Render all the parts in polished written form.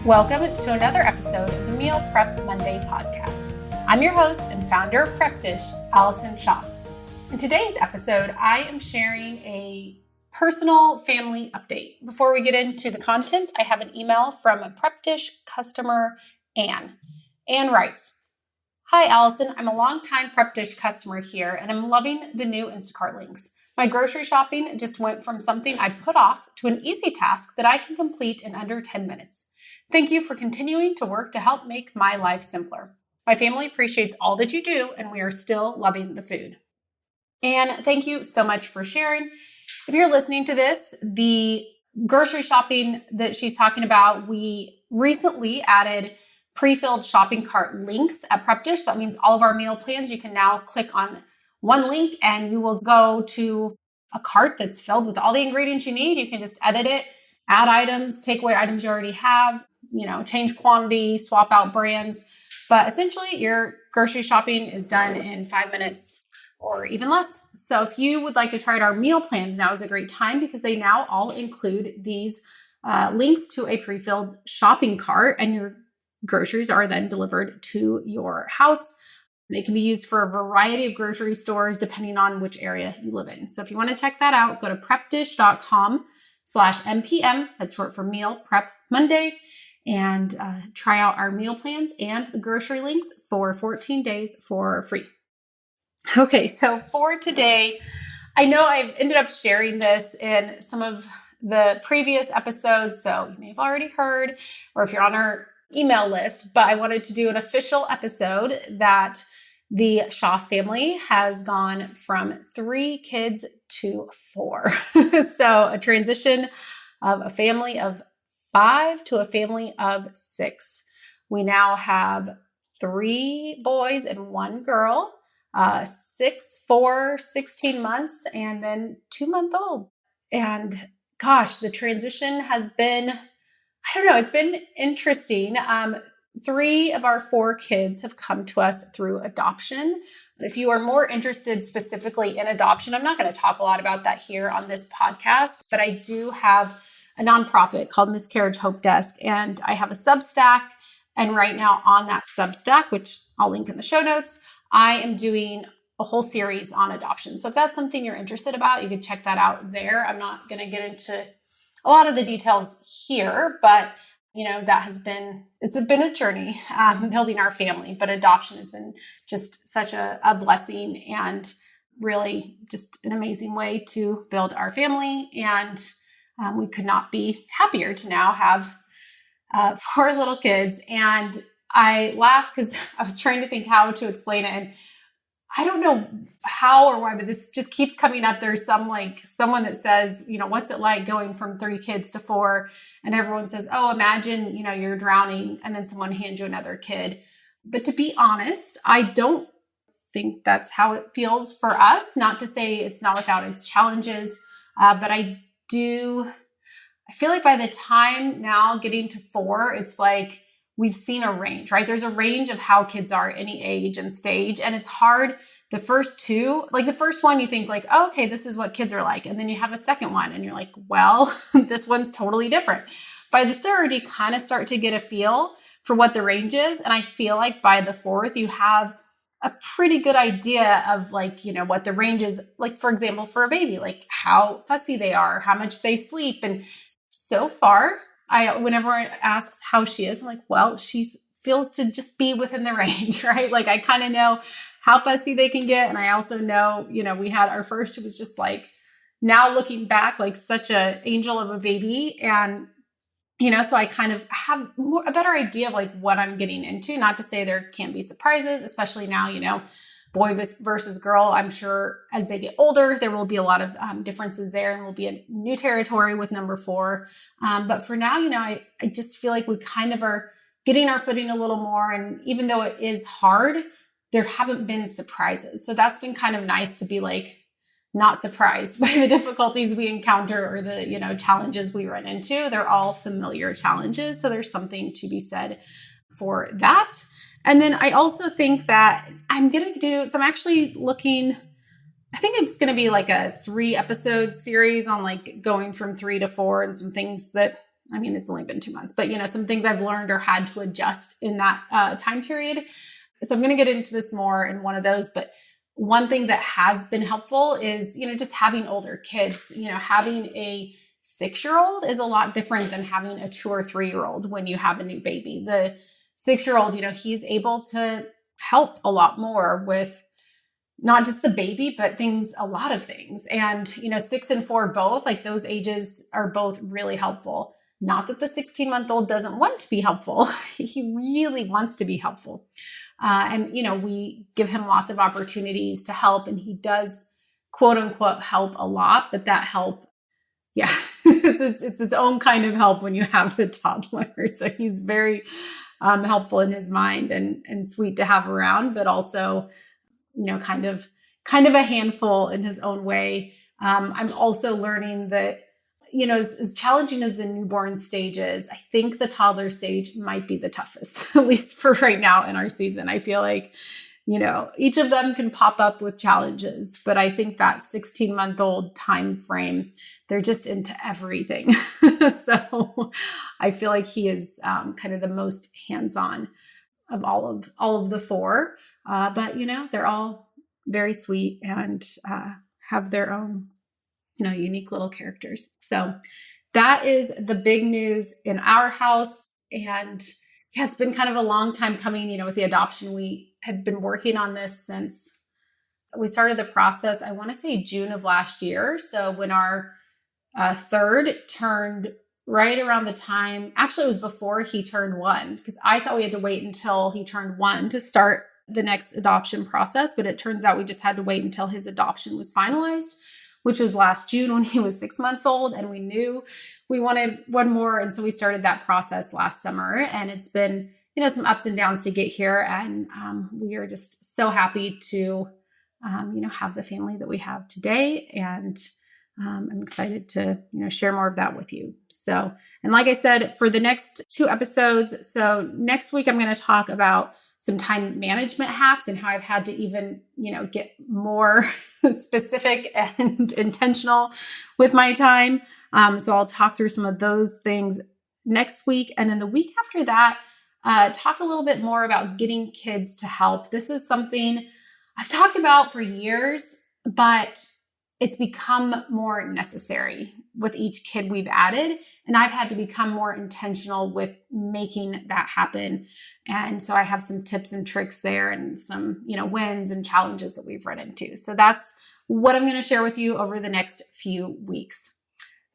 Welcome to another episode of the Meal Prep Monday podcast. I'm your host and founder of Prep Dish, Allison Schaaf. In today's episode, I am sharing a personal family update. Before we get into the content, I have an email from a Prep Dish customer, Anne. Anne writes, "Hi, Allison. I'm a longtime Prep Dish customer here, and I'm loving the new Instacart links. My grocery shopping just went from something I put off to an easy task that I can complete in under 10 minutes. Thank you for continuing to work to help make my life simpler. My family appreciates all that you do, and we are still loving the food." And thank you so much for sharing. If you're listening to this, the grocery shopping that she's talking about, we recently added pre-filled shopping cart links at Prep Dish. That means all of our meal plans, you can now click on one link and you will go to a cart that's filled with all the ingredients you need. You can just edit it, add items, take away items you already have, change quantity, swap out brands. But essentially, your grocery shopping is done in 5 minutes or even less. So if you would like to try out our meal plans, now is a great time because they now all include these links to a pre-filled shopping cart, and your groceries are then delivered to your house. They can be used for a variety of grocery stores depending on which area you live in. So if you want to check that out, go to prepdish.com/MPM, that's short for Meal Prep Monday, and try out our meal plans and the grocery links for 14 days for free. Okay, so for today, I know I've ended up sharing this in some of the previous episodes, so you may have already heard, or if you're on our email list, but I wanted to do an official episode that the Schaaf family has gone from 3 kids to 4. So a transition of a family of 5 to a family of 6. We now have 3 boys and 1 girl, 6, 4, 16 months, and then 2-month-old. And gosh, the transition has been, it's been interesting. 3 of our 4 kids have come to us through adoption. If you are more interested specifically in adoption, I'm not going to talk a lot about that here on this podcast, but I do have a nonprofit called Miscarriage Hope Desk, and I have a Substack. And right now on that Substack, which I'll link in the show notes, I am doing a whole series on adoption. So if that's something you're interested about, you can check that out there. I'm not going to get into a lot of the details here, but it's been a journey building our family, but adoption has been just such a blessing and really just an amazing way to build our family. And we could not be happier to now have 4 little kids. And I laugh because I was trying to think how to explain it. And I don't know how or why, but this just keeps coming up. There's someone that says, what's it like going from 3 kids to 4? And everyone says, oh, imagine, you're drowning and then someone hands you another kid. But to be honest, I don't think that's how it feels for us. Not to say it's not without its challenges, but I feel like by the time now getting to 4, it's like we've seen a range, right? There's a range of how kids are any age and stage. And it's hard. The first 2, like the first one, you think like, oh, okay, this is what kids are like. And then you have a second one and you're like, well, this one's totally different. By the 3rd, you kind of start to get a feel for what the range is. And I feel like by the 4th, you have a pretty good idea of what the range is. Like, for example, for a baby, like how fussy they are, how much they sleep. And so far, whenever I ask how she is, I'm like, well, she feels to just be within the range, right? Like I kind of know how fussy they can get. And I also know, we had our first, it was just like, now looking back, like such an angel of a baby. And, so I kind of have a better idea of like what I'm getting into. Not to say there can't be surprises, especially now, boy versus girl. I'm sure as they get older, there will be a lot of differences there and we'll be in new territory with number 4. But for now, I just feel like we kind of are getting our footing a little more. And even though it is hard, there haven't been surprises. So that's been kind of nice to be like, not surprised by the difficulties we encounter or the, challenges we run into. They're all familiar challenges. So there's something to be said for that. And then I also think that I'm actually looking, I think it's going to be like a 3-episode series on like going from 3 to 4 and some things that I mean, it's only been 2 months, but some things I've learned or had to adjust in that time period. So I'm going to get into this more in one of those, but one thing that has been helpful is, just having older kids. Having a 6-year-old is a lot different than having a 2 or 3-year-old when you have a new baby. The 6-year-old, he's able to help a lot more with not just the baby, but a lot of things. And, 6 and 4, both, like those ages are both really helpful. Not that the 16-month-old doesn't want to be helpful. He really wants to be helpful. And we give him lots of opportunities to help, and he does quote unquote help a lot, but that help, yeah, it's its own kind of help when you have a toddler. So he's very helpful in his mind and sweet to have around, but also, kind of a handful in his own way. I'm also learning that, as challenging as the newborn stage is, I think the toddler stage might be the toughest, at least for right now in our season. I feel like, each of them can pop up with challenges, but I think that 16-month-old time frame, they're just into everything. So I feel like he is kind of the most hands-on of all of the 4. But they're all very sweet and have their own, unique little characters. So that is the big news in our house. And yeah, it's been kind of a long time coming, with the adoption. We had been working on this since we started the process, I want to say June of last year. So when our 3rd turned right around the time, actually it was before he turned 1, because I thought we had to wait until he turned 1 to start the next adoption process. But it turns out we just had to wait until his adoption was finalized, which was last June when he was 6 months old. And we knew we wanted one more. And so we started that process last summer, and it's been, some ups and downs to get here. And we are just so happy to, have the family that we have today. And I'm excited to, share more of that with you. So, and like I said, for the next 2 episodes, so next week, I'm going to talk about some time management hacks and how I've had to even, get more specific and intentional with my time. So I'll talk through some of those things next week. And then the week after that, talk a little bit more about getting kids to help. This is something I've talked about for years, but it's become more necessary with each kid we've added. And I've had to become more intentional with making that happen. And so I have some tips and tricks there and some, wins and challenges that we've run into. So that's what I'm going to share with you over the next few weeks.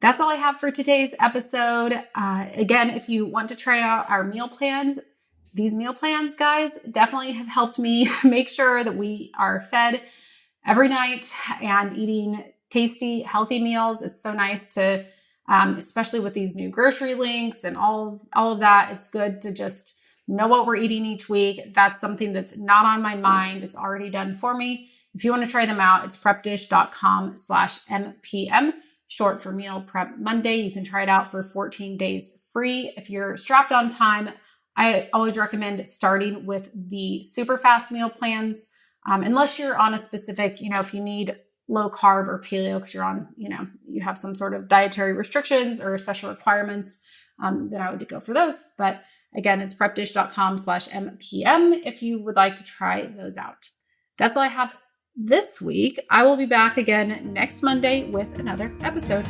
That's all I have for today's episode. Again, if you want to try out our meal plans, these meal plans, guys, definitely have helped me make sure that we are fed every night and eating tasty, healthy meals. It's so nice to, especially with these new grocery links and all of that, it's good to just know what we're eating each week. That's something that's not on my mind. It's already done for me. If you want to try them out, it's prepdish.com/MPM, short for Meal Prep Monday. You can try it out for 14 days free. If you're strapped on time, I always recommend starting with the super fast meal plans. Unless you're on a specific, if you need low carb or paleo because you're on, you have some sort of dietary restrictions or special requirements, then I would go for those. But again, it's prepdish.com/MPM if you would like to try those out. That's all I have this week. I will be back again next Monday with another episode.